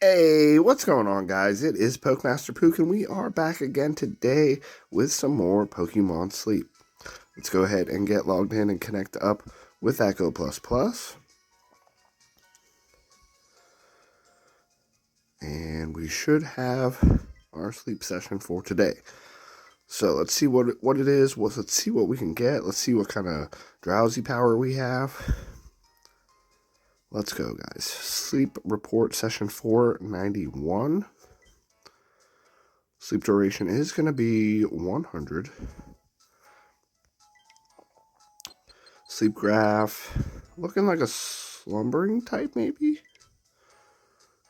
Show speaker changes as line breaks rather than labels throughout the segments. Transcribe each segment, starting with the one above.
Hey, what's going on, guys? It is PokeMaster Pook, and we are back again today with some more Pokemon Sleep. Let's go ahead and get logged in and connect up with Echo++. And we should have our sleep session for today. So let's see what it is. Let's see what we can get. Let's see what kind of drowsy power we have. Let's go, guys. Sleep report session 491. Sleep duration is going to be 100. Sleep graph, looking like a slumbering type, maybe?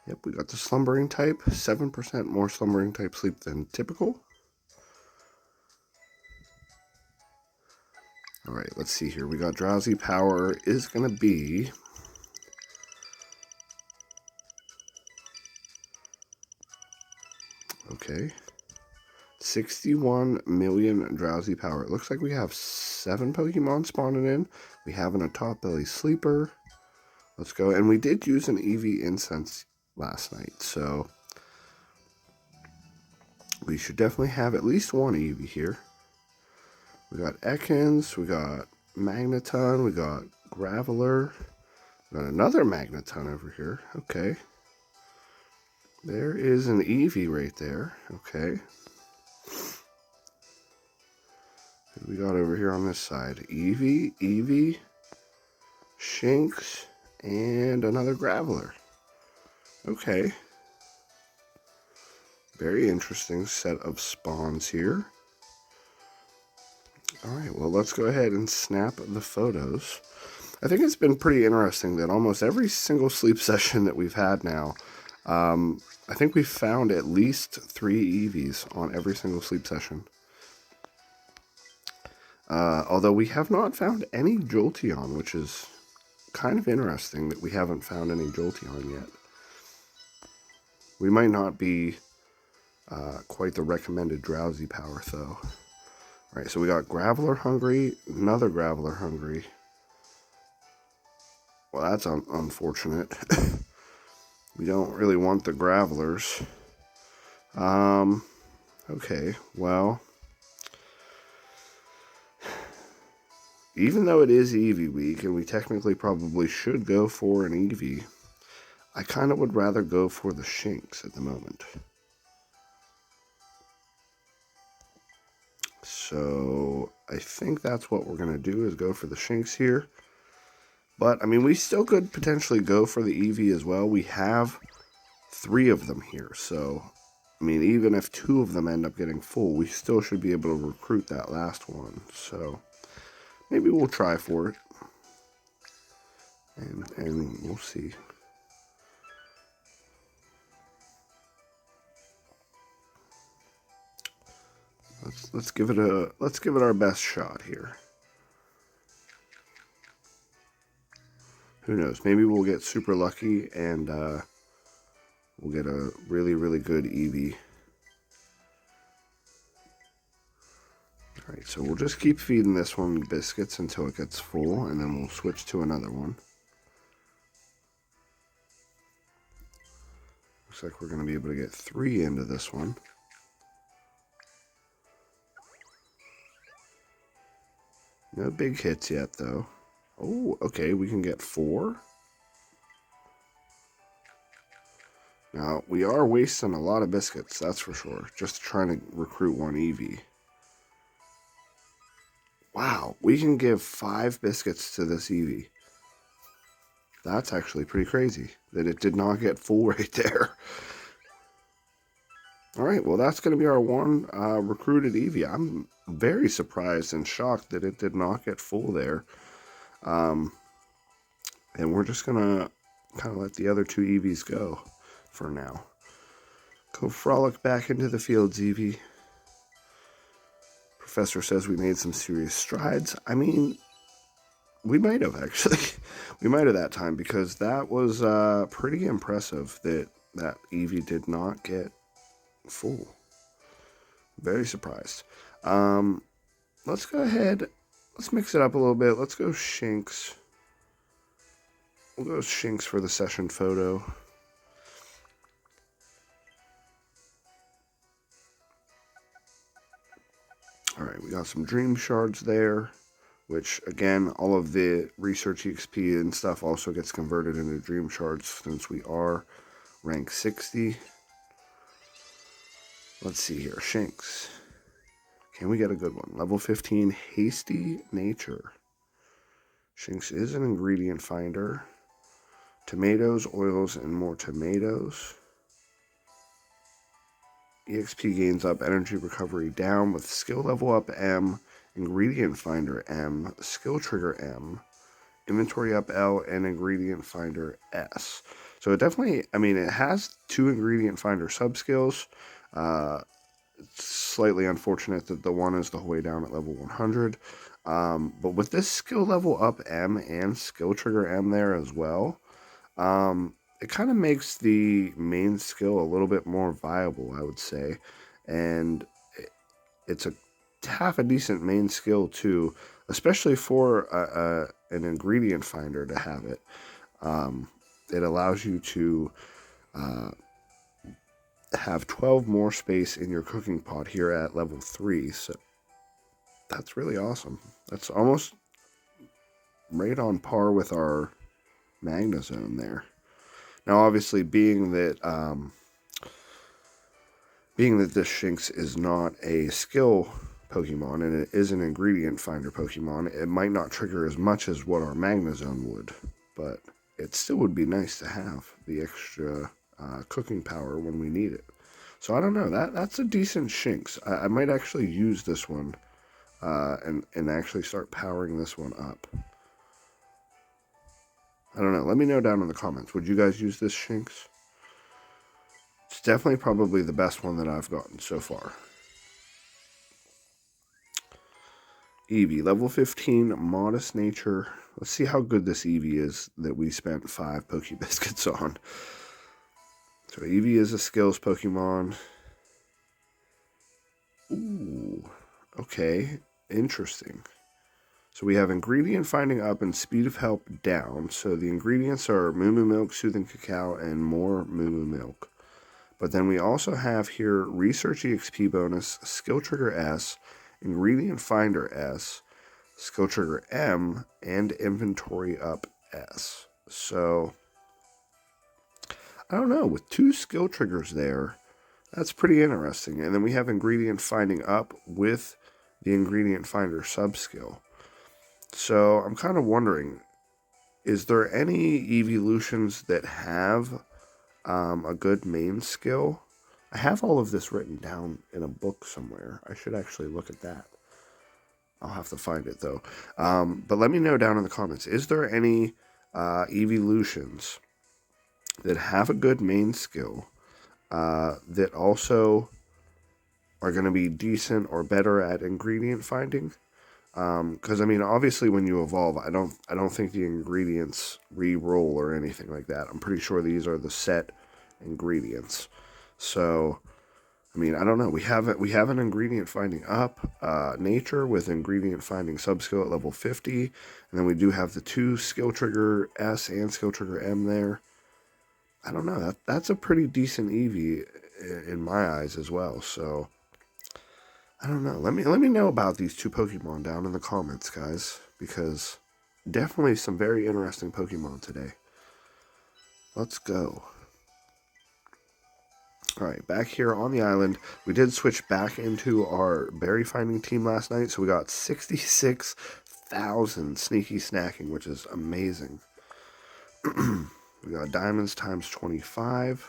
Yep, we got the slumbering type. 7% more slumbering type sleep than typical. Alright, let's see here. We got drowsy power is going to be... Okay. 61 million drowsy power. It looks like we have 7 Pokemon spawning in. We have a top belly sleeper. Let's go. And we did use an Eevee incense last night, so we should definitely have at least one Eevee here. We got Ekans, we got Magneton, we got Graveler, we got another Magneton over here. Okay. There is an Eevee right there. Okay. What do we got over here on this side? Eevee, Shinx, and another Graveler. Okay. Very interesting set of spawns here. Alright, well, let's go ahead and snap the photos. I think it's been pretty interesting that almost every single sleep session that we've had now, I think we've found at least 3 Eevees on every single sleep session. Although we have not found any Jolteon, which is kind of interesting that we haven't found any Jolteon yet. We might not be quite the recommended drowsy power, though. Alright, so we got Graveler hungry, another Graveler hungry. Well, that's unfortunate. We don't really want the Gravelers. Okay, well, even though it is Eevee week, and we technically probably should go for an Eevee, I kind of would rather go for the Shinx at the moment. So I think that's what we're going to do, is go for the Shinx here. But, I mean, we still could potentially go for the Eevee as well. We have 3 of them here. So, I mean, even if 2 of them end up getting full, we still should be able to recruit that last one. So, maybe we'll try for it. And we'll see. Let's give it our best shot here. Who knows? Maybe we'll get super lucky and we'll get a really, really good Eevee. Alright, so we'll just keep feeding this one biscuits until it gets full, and then we'll switch to another one. Looks like we're going to be able to get 3 into this one. No big hits yet, though. Oh, okay, we can get 4. Now, we are wasting a lot of biscuits, that's for sure, just trying to recruit one Eevee. Wow, we can give 5 biscuits to this Eevee. That's actually pretty crazy that it did not get full right there. Alright, well, that's going to be our one recruited Eevee. I'm very surprised and shocked that it did not get full there. And we're just going to kind of let the other 2 Eevees go for now. Go frolic back into the fields, Eevee. Professor says we made some serious strides. I mean, we might have, actually. We might have that time, because that was pretty impressive that Eevee did not get full. Very surprised. Let's go ahead. Let's mix it up a little bit. Let's go Shinx. We'll go Shinx for the session photo. got some dream shards there, which again, all of the research EXP and stuff also gets converted into dream shards since we are rank 60. Let's see here, shinx. Can we get a good one? Level 15, hasty nature. Shinx is an ingredient finder. Tomatoes, oils, and more tomatoes. EXP gains up, energy recovery down with skill level up M, ingredient finder M, skill trigger M, inventory up L, and ingredient finder S. So it definitely, I mean, it has 2 ingredient finder sub-skills. It's slightly unfortunate that the one is the whole way down at level 100. But with this skill level up M and skill trigger M there as well, it kind of makes the main skill a little bit more viable, I would say. And it's half a decent main skill too, especially for an ingredient finder to have it. It allows you to have 12 more space in your cooking pot here at level 3, so that's really awesome. That's almost right on par with our Magna Zone there. Now, obviously, being that this Shinx is not a skill Pokemon and it is an ingredient finder Pokemon, it might not trigger as much as what our Magna Zone would, but it still would be nice to have the extra cooking power when we need it. So I don't know, that's a decent Shinx. I might actually use this one and actually start powering this one up. I don't know, let me know down in the comments. Would you guys use this Shinx? It's definitely probably the best one that I've gotten so far. Eevee, level 15, modest nature. Let's see how good this Eevee is that we spent 5 Poke Biscuits on. So Eevee is a skills Pokemon. Ooh, okay, interesting. So we have ingredient finding up and speed of help down. So the ingredients are Moo Moo Milk, Soothing Cacao, and more Moo Moo Milk. But then we also have here Research EXP bonus, Skill Trigger S, Ingredient Finder S, Skill Trigger M, and Inventory Up S. So, I don't know, with 2 skill triggers there, that's pretty interesting. And then we have Ingredient Finding Up with the Ingredient Finder sub-skill. So, I'm kind of wondering, is there any evolutions that have a good main skill? I have all of this written down in a book somewhere. I should actually look at that. I'll have to find it though. But let me know down in the comments. Is there any evolutions that have a good main skill that also are going to be decent or better at ingredient finding? Because I mean, obviously, when you evolve, I don't think the ingredients re-roll or anything like that. I'm pretty sure these are the set ingredients. So, I mean, I don't know. We have an ingredient finding up nature with ingredient finding sub-skill at level 50. And then we do have the 2 skill trigger S and skill trigger M there. I don't know. That's a pretty decent Eevee in my eyes as well. So, I don't know. Let me know about these 2 Pokemon down in the comments, guys. Because definitely some very interesting Pokemon today. Let's go. Alright, back here on the island, we did switch back into our berry finding team last night, so we got 66,000 sneaky snacking, which is amazing. We got diamonds times 25.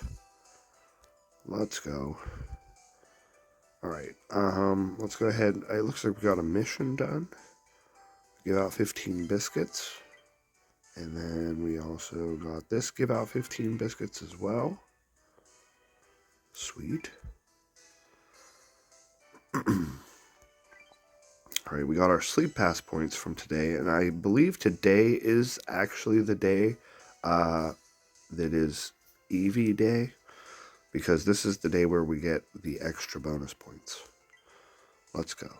Let's go. Alright, let's go ahead. It looks like we got a mission done. Give out 15 biscuits. And then we also got this, give out 15 biscuits as well. Sweet. Alright, we got our sleep pass points from today, and I believe today is actually the day that is Eevee Day, because this is the day where we get the extra bonus points. Let's go.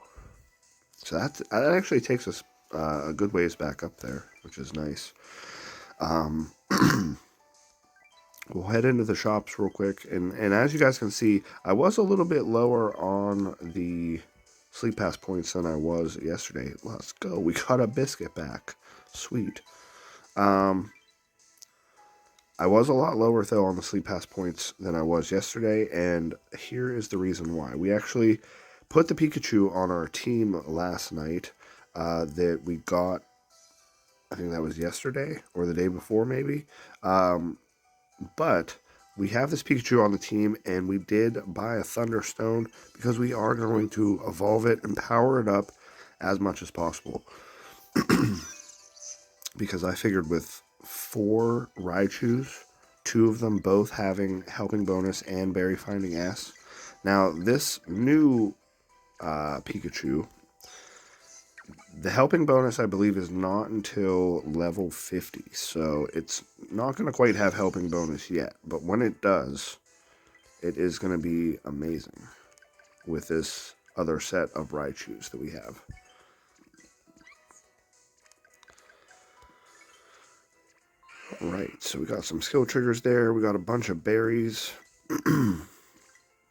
So that actually takes us a good ways back up there, which is nice. We'll head into the shops real quick, and as you guys can see, I was a little bit lower on the Sleep Pass points than I was yesterday. Let's go. We got a biscuit back. Sweet. I was a lot lower, though, on the Sleep Pass points than I was yesterday, and here is the reason why. We actually put the Pikachu on our team last night that we got, I think that was yesterday, or the day before, maybe. But we have this Pikachu on the team, and we did buy a Thunderstone because we are going to evolve it and power it up as much as possible. Because I figured with 4 Raichus, 2 of them both having Helping Bonus and Berry Finding S. Now, this new Pikachu, the Helping Bonus, I believe, is not until level 50, so it's not going to quite have Helping Bonus yet. But when it does, it is going to be amazing with this other set of Raichus that we have. Alright, so we got some skill triggers there. We got a bunch of berries,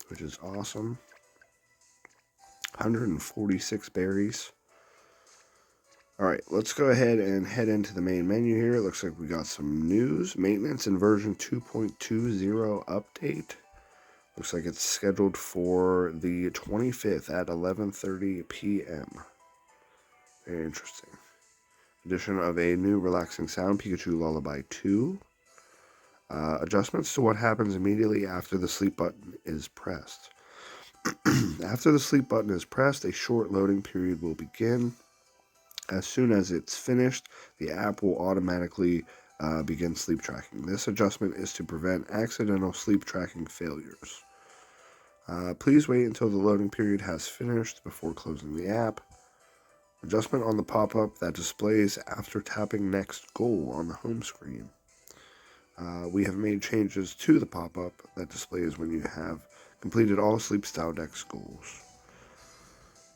which is awesome. 146 berries. Alright, let's go ahead and head into the main menu here. It looks like we got some news. Maintenance in version 2.20 update. Looks like it's scheduled for the 25th at 11:30 p.m. Very interesting. Addition of a new relaxing sound, Pikachu Lullaby 2. Adjustments to what happens immediately after the sleep button is pressed. After the sleep button is pressed, a short loading period will begin. As soon as it's finished, the app will automatically begin sleep tracking. This adjustment is to prevent accidental sleep tracking failures. Please wait until the loading period has finished before closing the app. Adjustment on the pop-up that displays after tapping next goal on the home screen. We have made changes to the pop-up that displays when you have completed all Sleep Style Dex goals.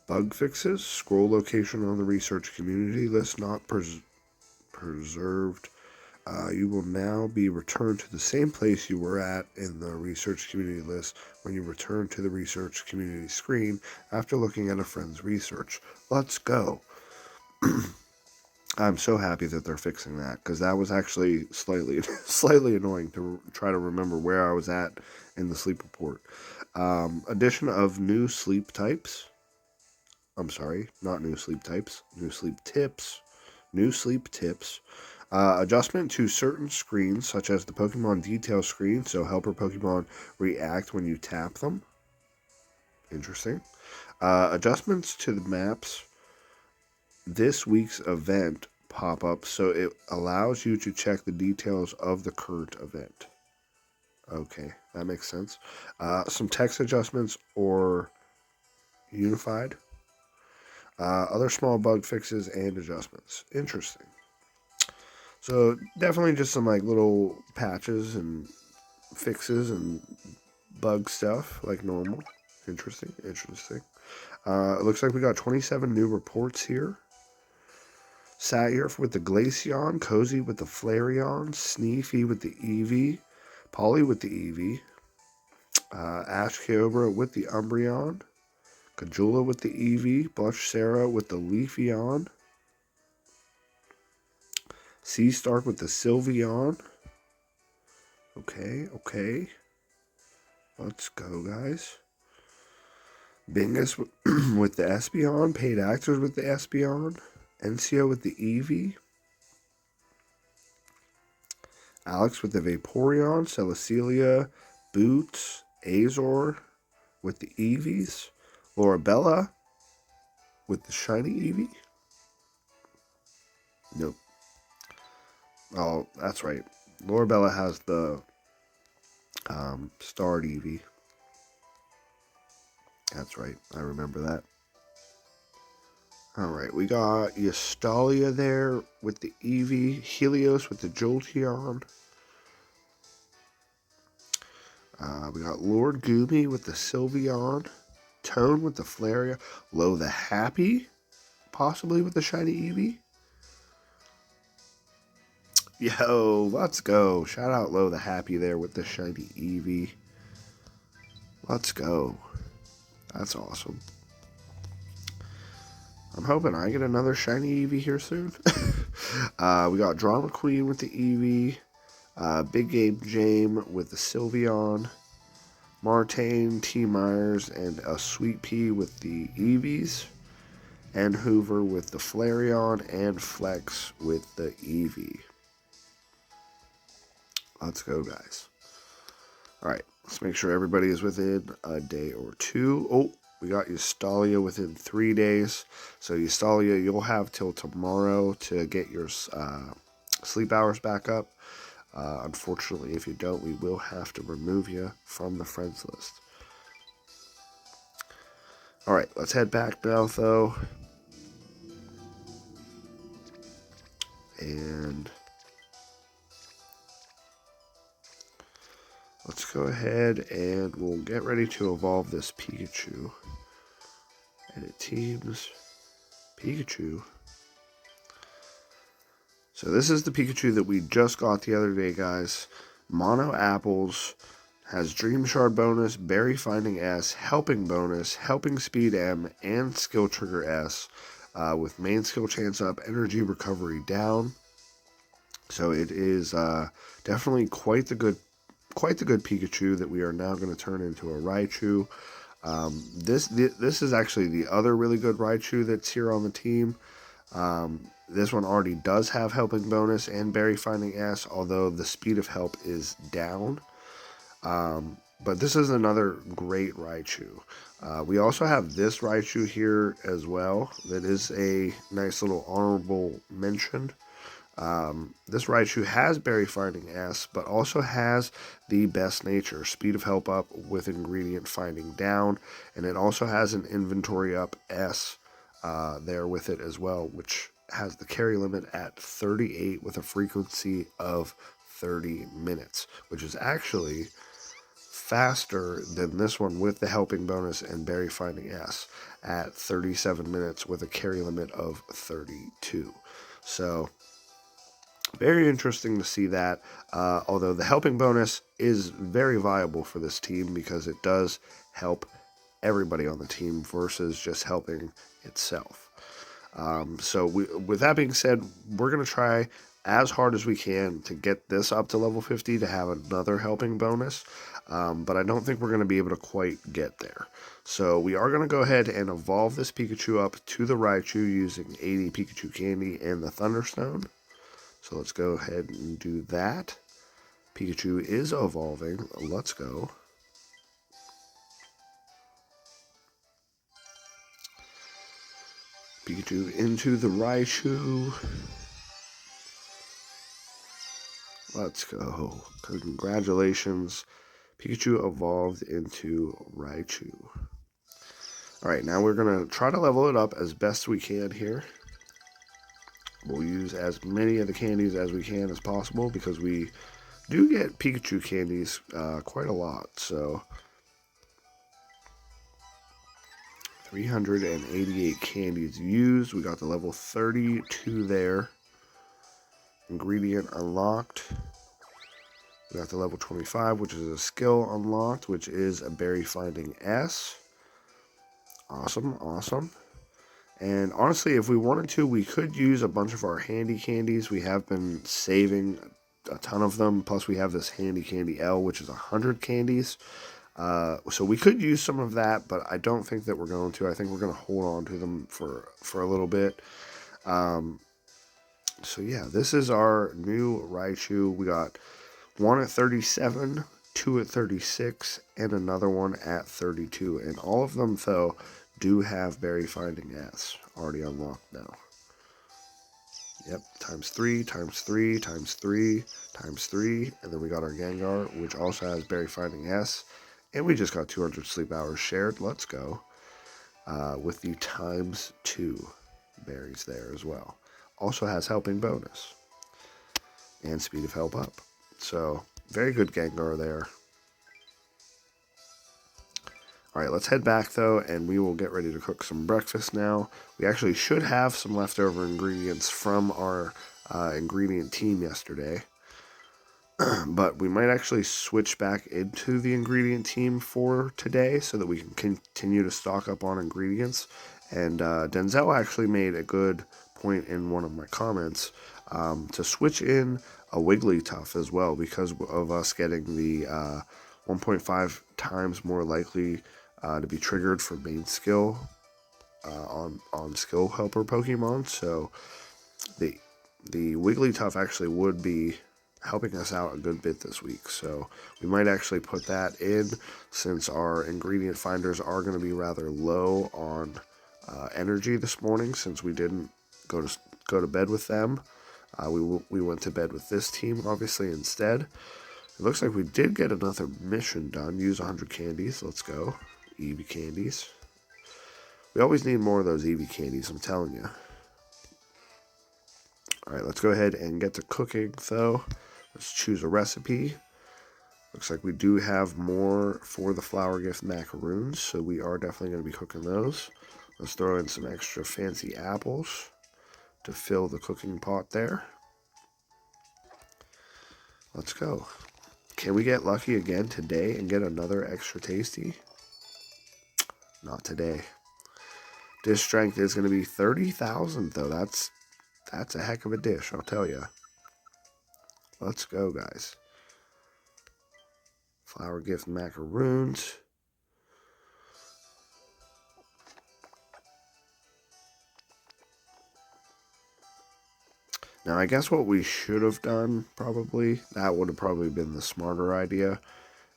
Bug fixes. Scroll location on the research community list not preserved. You will now be returned to the same place you were at in the research community list when you return to the research community screen after looking at a friend's research. Let's go. I'm so happy that they're fixing that, because that was actually slightly annoying to try to remember where I was at in the sleep report. Addition of new sleep types. I'm sorry, not new sleep types. New sleep tips. New sleep tips. Adjustment to certain screens, such as the Pokemon detail screen, so helper Pokemon react when you tap them. Interesting. Adjustments to the maps. This week's event pop-up, so it allows you to check the details of the current event. Okay, that makes sense. Some text adjustments or unified. Other small bug fixes and adjustments. Interesting. So definitely just some like little patches and fixes and bug stuff like normal. Interesting. It looks like we got 27 new reports here. Satyr with the Glaceon, Cozy with the Flareon, Sneefy with the Eevee, Polly with the Eevee, Ash Cobra with the Umbreon, Kajula with the Eevee, Blush Sarah with the Leafeon, Sea Stark with the Sylveon. Okay. Let's go, guys. Bingus with the Espeon, Paid Actors with the Espeon, Encio with the Eevee, Alex with the Vaporeon, Celesteela, Boots, Azor with the Eevees, Lorabella with the shiny Eevee. Nope. Oh, that's right. Lorabella has the starred Eevee. That's right. I remember that. Alright, we got Yustalia there with the Eevee, Helios with the Jolteon. We got Lord Goomy with the Sylveon, Tone with the Flareon, Lo the Happy, possibly with the shiny Eevee. Yo, let's go. Shout out Lo the Happy there with the shiny Eevee. Let's go. That's awesome. I'm hoping I get another shiny Eevee here soon. We got Drama Queen with the Eevee, Big Game Jame with the Sylveon, Martane, T. Myers, and a Sweet Pea with the Eevees, and Hoover with the Flareon, and Flex with the Eevee. Let's go, guys. Alright, let's make sure everybody is within a day or two. Oh, we got Eustalia within 3 days. So Eustalia, you'll have till tomorrow to get your sleep hours back up. Unfortunately, if you don't, we will have to remove you from the friends list. Alright, let's head back now, though. And let's go ahead and we'll get ready to evolve this Pikachu. Edit teams. Pikachu. So this is the Pikachu that we just got the other day, guys. Mono Apples, has Dream Shard bonus, Berry Finding S, Helping bonus, Helping Speed M, and Skill Trigger S, with main skill chance up, energy recovery down. So it is definitely quite the good Pikachu that we are now going to turn into a Raichu. This is actually the other really good Raichu that's here on the team. This one already does have Helping bonus and Berry Finding S, although the speed of help is down. But this is another great Raichu. We also have this Raichu here as well. That is a nice little honorable mention. This Raichu has Berry Finding S, but also has the Best Nature, Speed of Help up with Ingredient Finding down, and it also has an Inventory up S there with it as well, which has the carry limit at 38 with a frequency of 30 minutes, which is actually faster than this one with the Helping bonus and Berry Finding S at 37 minutes with a carry limit of 32. So very interesting to see that, although the Helping bonus is very viable for this team because it does help everybody on the team versus just helping itself. So with that being said, we're going to try as hard as we can to get this up to level 50 to have another Helping bonus, but I don't think we're going to be able to quite get there. So we are going to go ahead and evolve this Pikachu up to the Raichu using 80 Pikachu Candy and the Thunderstone. So let's go ahead and do that. Pikachu is evolving. Let's go. Pikachu into the Raichu. Let's go. Congratulations. Pikachu evolved into Raichu. Alright, now we're going to try to level it up as best we can here. We'll use as many of the candies as we can as possible because we do get Pikachu candies quite a lot. So 388 candies used. We got the level 32 there. Ingredient unlocked. We got the level 25, which is a skill unlocked, which is a Berry Finding S. Awesome, awesome. And honestly, if we wanted to, we could use a bunch of our handy candies. We have been saving a ton of them. Plus, we have this Handy Candy L, which is 100 candies. So we could use some of that, but I don't think that we're going to. I think we're going to hold on to them for a little bit. So yeah, this is our new Raichu. We got one at 37, two at 36, and another one at 32. And all of them, though, do have Berry Finding S already unlocked now. Yep, times 3, times 3, times 3, times 3. And then we got our Gengar, which also has Berry Finding S. And we just got 200 sleep hours shared. Let's go. With the times 2 berries there as well. Also has Helping bonus. And Speed of Help up. So, very good Gengar there. Alright, let's head back though, and we will get ready to cook some breakfast now. We actually should have some leftover ingredients from our ingredient team yesterday. But we might actually switch back into the ingredient team for today so that we can continue to stock up on ingredients And Denzel actually made a good point in one of my comments to switch in a Wigglytuff as well, because of us getting the 1.5 times more likely to be triggered for main skill on skill helper Pokemon. So the Wigglytuff actually would be helping us out a good bit this week. So we might actually put that in, since our ingredient finders are going to be rather low on energy this morning, since we didn't go to bed with them. We went to bed with this team, obviously, instead. It looks like we did get another mission done. Use 100 candies. Let's go. Eevee candies. We always need more of those Eevee candies, I'm telling you. Alright, let's go ahead and get to cooking, though. Let's choose a recipe. Looks like we do have more for the flower gift macaroons, so we are definitely going to be cooking those. Let's throw in some extra fancy apples to fill the cooking pot there. Let's go. Can we get lucky again today and get another extra tasty? Not today. Dish strength is going to be 30,000, though. That's a heck of a dish, I'll tell you. Let's go, guys. Flower gift macaroons. Now, I guess what we should have done, probably, that would have probably been the smarter idea,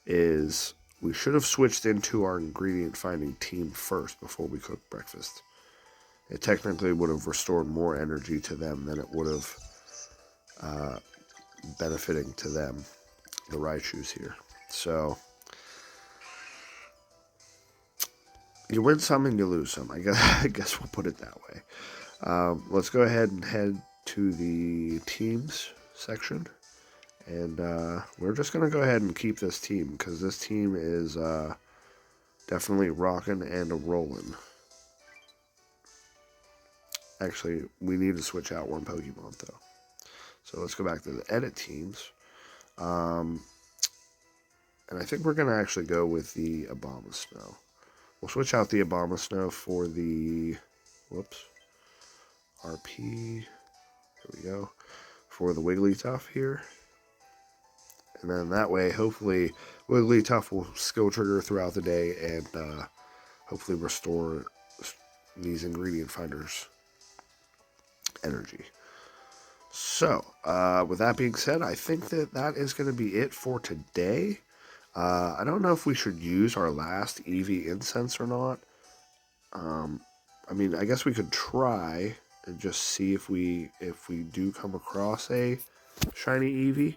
is we should have switched into our ingredient finding team first before we cooked breakfast. It technically would have restored more energy to them than it would have benefiting to them, the Raichus here. So, you win some and you lose some. I guess we'll put it that way. Let's go ahead and head to the teams section. And we're just going to go ahead and keep this team, because this team is definitely rocking and a-rolling. Actually, we need to switch out one Pokemon, though. So let's go back to the edit teams. And I think we're going to actually go with the Abomasnow. We'll switch out the Abomasnow for the... Whoops. RP. There we go. For the Wigglytuff here. And then that way, hopefully, Wigglytuff will skill trigger throughout the day and hopefully restore these ingredient finders energy. So, with that being said, I think that is going to be it for today. I don't know if we should use our last Eevee incense or not. I mean, I guess we could try and just see if we do come across a shiny Eevee.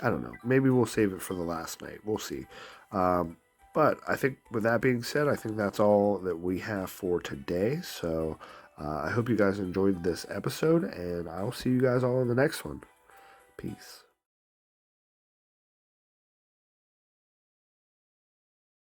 I don't know. Maybe we'll save it for the last night. We'll see. But I think with that being said, I think that's all that we have for today. So I hope you guys enjoyed this episode, and I'll see you guys all in the next one. Peace.